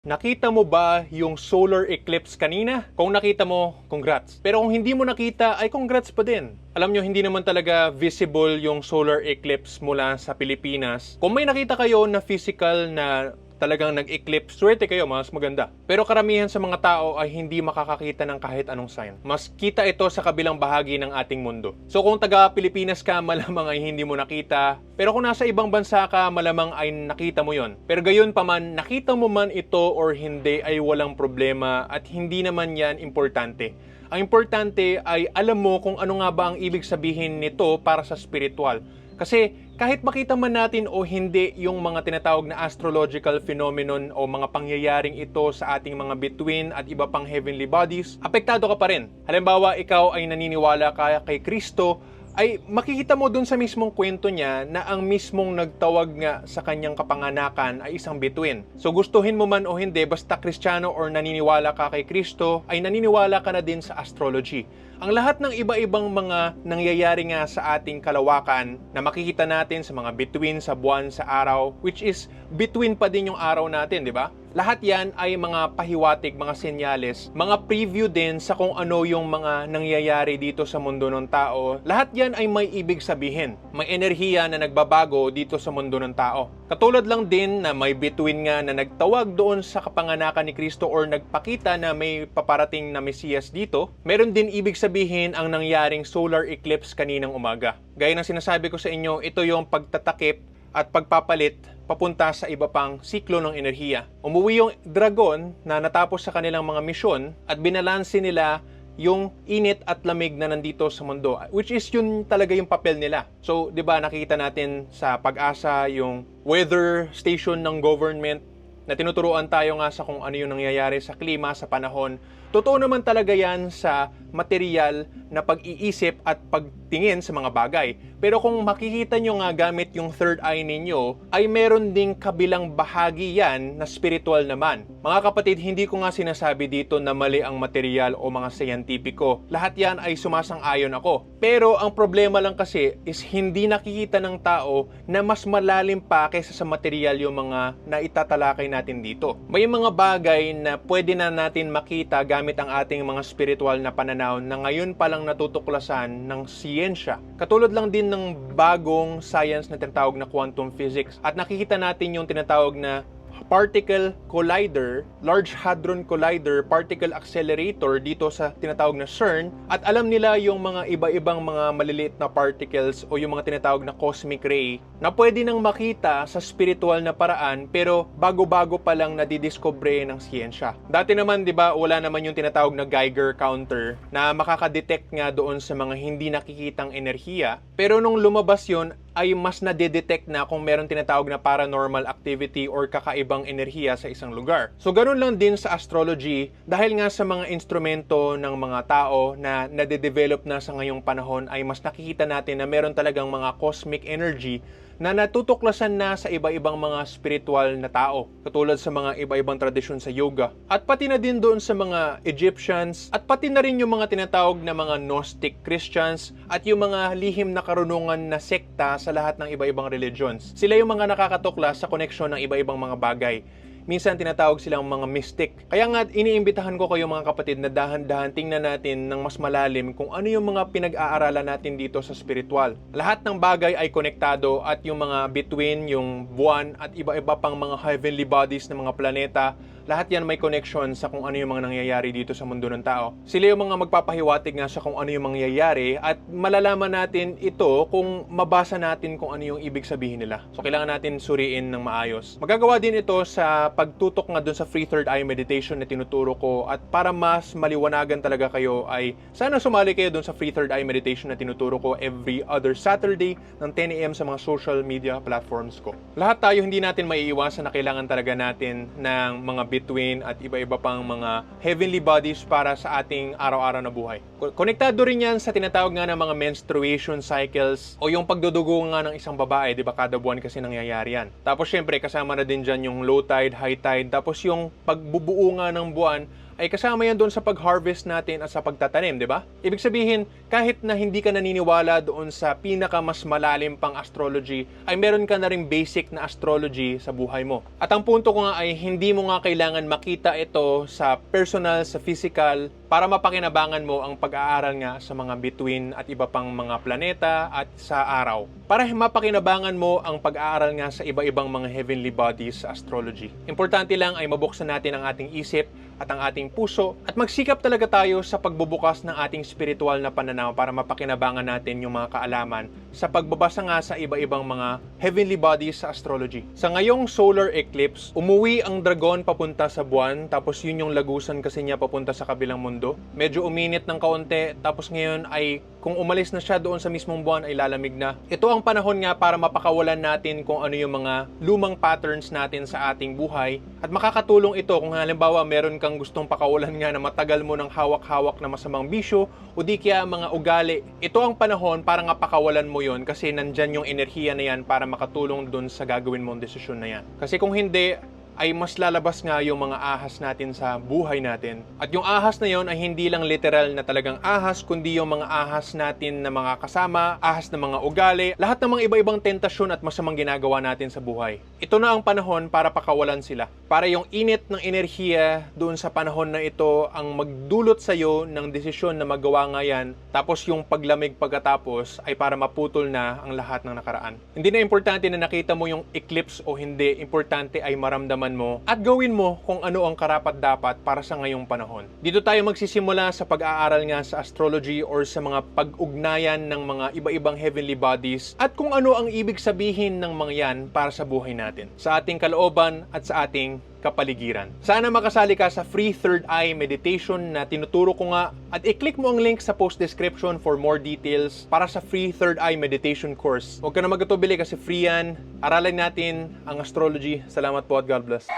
Nakita mo ba yung solar eclipse kanina? Kung nakita mo, congrats. Pero kung hindi mo nakita, ay congrats pa din. Alam nyo, hindi naman talaga visible yung solar eclipse mula sa Pilipinas. Kung may nakita kayo na physical na talagang nag-eclipse, swerte kayo, mas maganda. Pero karamihan sa mga tao ay hindi makakakita ng kahit anong sign. Mas kita ito sa kabilang bahagi ng ating mundo. So kung taga-Pilipinas ka, malamang ay hindi mo nakita. Pero kung nasa ibang bansa ka, malamang ay nakita mo yon. Pero gayon pa man, nakita mo man ito or hindi ay walang problema at hindi naman yan importante. Ang importante ay alam mo kung ano nga ba ang ibig sabihin nito para sa spiritual. Kasi kahit makita man natin o hindi yung mga tinatawag na astrological phenomenon o mga pangyayaring ito sa ating mga bituin at iba pang heavenly bodies, apektado ka pa rin. Halimbawa, ikaw ay naniniwala ka kay Kristo, ay makikita mo dun sa mismong kwento niya na ang mismong nagtawag nga sa kanyang kapanganakan ay isang bituin. So gustuhin mo man o hindi, basta Kristiyano or naniniwala ka kay Kristo, ay naniniwala ka na din sa astrology. Ang lahat ng iba-ibang mga nangyayari nga sa ating kalawakan na makikita natin sa mga bituin, sa buwan, sa araw, which is between pa din yung araw natin, di ba? Lahat yan ay mga pahiwatig, mga senyales, mga preview din sa kung ano yung mga nangyayari dito sa mundo ng tao. Lahat yan ay may ibig sabihin. May enerhiya na nagbabago dito sa mundo ng tao. Katulad lang din na may bituin nga na nagtawag doon sa kapanganakan ni Kristo or nagpakita na may paparating na Mesiyas dito, meron din ibig sabihin ang nangyaring solar eclipse kaninang umaga. Gaya ng sinasabi ko sa inyo, ito yung pagtatakip at pagpapalit papunta sa iba pang siklo ng enerhiya. Umuwi yung dragon na natapos sa kanilang mga misyon at binalanse nila yung init at lamig na nandito sa mundo, which is yun talaga yung papel nila. So, 'di ba, nakita natin sa Pag-asa yung weather station ng government na tinuturuan tayo nga sa kung ano yung nangyayari sa klima, sa panahon. Totoo naman talaga yan sa material na pag-iisip at pagtingin sa mga bagay. Pero kung makikita nyo nga gamit yung third eye ninyo, ay meron ding kabilang bahagi yan na spiritual naman. Mga kapatid, hindi ko nga sinasabi dito na mali ang material o mga scientifico. Lahat yan ay sumasang-ayon ako. Pero ang problema lang kasi is hindi nakikita ng tao na mas malalim pa kaysa sa material yung mga naitatalakay natin dito. May mga bagay na pwede na natin makita gamit ang ating mga spiritual na pananaw na ngayon pa lang natutuklasan ng siyensya. Katulad lang din ng bagong science na tinatawag na quantum physics. At nakikita natin yung tinatawag na particle collider, Large Hadron Collider, particle accelerator dito sa tinatawag na CERN, at alam nila yung mga iba-ibang mga maliliit na particles o yung mga tinatawag na cosmic ray na pwede nang makita sa spiritual na paraan pero bago-bago pa lang nadidiscover ng siyensya. Dati naman, 'di ba, wala naman yung tinatawag na Geiger counter na makakadetect nga doon sa mga hindi nakikitang enerhiya, pero nung lumabas yun ay mas nadedetect na kung meron tinatawag na paranormal activity or kakaibang enerhiya sa isang lugar. So ganun lang din sa astrology dahil nga sa mga instrumento ng mga tao na nade-develop na sa ngayong panahon ay mas nakikita natin na meron talagang mga cosmic energy na natutuklasan na sa iba-ibang mga spiritual na tao, katulad sa mga iba-ibang tradisyon sa yoga, at pati na din doon sa mga Egyptians, at pati na rin yung mga tinatawag na mga Gnostic Christians, at yung mga lihim na karunungan na sekta sa lahat ng iba-ibang religions. Sila yung mga nakakatuklas sa koneksyon ng iba-ibang mga bagay. Minsan tinatawag silang mga mystic. Kaya nga iniimbitahan ko kayo mga kapatid na dahan-dahan tingnan natin ng mas malalim kung ano yung mga pinag-aaralan natin dito sa spiritual. Lahat ng bagay ay konektado at yung mga between, yung buwan at iba-iba pang mga heavenly bodies ng mga planeta, lahat yan may connection sa kung ano yung mga nangyayari dito sa mundo ng tao. Sila yung mga magpapahiwatig nga sa kung ano yung mangyayari at malalaman natin ito kung mabasa natin kung ano yung ibig sabihin nila. So kailangan natin suriin ng maayos. Magagawa din ito sa pagtutok nga dun sa free third eye meditation na tinuturo ko, at para mas maliwanagan talaga kayo ay sana sumali kayo dun sa free third eye meditation na tinuturo ko every other Saturday ng 10 AM sa mga social media platforms ko. Lahat tayo hindi natin maiiwasan na kailangan talaga natin ng mga between at iba-iba pang mga heavenly bodies para sa ating araw-araw na buhay. Konektado rin yan sa tinatawag nga ng mga menstruation cycles o yung pagdudugo nga ng isang babae, di ba, kada buwan kasi nangyayari yan. Tapos syempre kasama na din dyan yung low tide, high tide, tapos yung pagbubuo nga ng buwan ay kasama yan doon sa pag-harvest natin at sa pagtatanim, di ba? Ibig sabihin, kahit na hindi ka naniniwala doon sa pinaka mas malalim pang astrology, ay meron ka na ring basic na astrology sa buhay mo. At ang punto ko nga ay hindi mo nga kailangan makita ito sa personal, sa physical, para mapakinabangan mo ang pag-aaral nga sa mga bituin at iba pang mga planeta at sa araw. Para mapakinabangan mo ang pag-aaral nga sa iba-ibang mga heavenly bodies sa astrology. Importante lang ay mabuksan natin ang ating isip at ang ating puso at magsikap talaga tayo sa pagbubukas ng ating spiritual na pananaw para mapakinabangan natin yung mga kaalaman sa pagbabasa nga sa iba-ibang mga heavenly bodies sa astrology. Sa ngayong solar eclipse, umuwi ang dragon papunta sa buwan, tapos yun yung lagusan kasi niya papunta sa kabilang mundo. Medyo uminit ng kaunti, tapos ngayon ay kung umalis na siya doon sa mismong buwan ay lalamig na. Ito ang panahon nga para mapakawalan natin kung ano yung mga lumang patterns natin sa ating buhay at makakatulong ito kung halimbawa meron kang gustong pakawalan nga na matagal mo ng hawak-hawak na masamang bisyo o di kaya mga ugali. Ito ang panahon para nga pakawalan mo yon kasi nandyan yung enerhiya na yan para makatulong doon sa gagawin mong desisyon na yan. Kasi kung hindi, ay mas lalabas nga yung mga ahas natin sa buhay natin. At yung ahas na yon ay hindi lang literal na talagang ahas, kundi yung mga ahas natin na mga kasama, ahas na mga ugali, lahat ng mga iba-ibang tentasyon at masamang ginagawa natin sa buhay. Ito na ang panahon para pakawalan sila. Para yung init ng enerhiya doon sa panahon na ito ang magdulot sa'yo ng desisyon na magawa nga yan, tapos yung paglamig pagkatapos ay para maputol na ang lahat ng nakaraan. Hindi na importante na nakita mo yung eclipse o hindi, importante ay maramdaman mo at gawin mo kung ano ang karapat-dapat para sa ngayong panahon. Dito tayo magsisimula sa pag-aaral nga sa astrology or sa mga pag-ugnayan ng mga iba-ibang heavenly bodies at kung ano ang ibig sabihin ng mga yan para sa buhay natin, sa ating kalooban at sa ating kapaligiran. Sana makasali ka sa free third eye meditation na tinuturo ko nga at i-click mo ang link sa post description for more details para sa free third eye meditation course. Huwag ka na magatubili kasi free yan. Aralin natin ang astrology. Salamat po at God bless.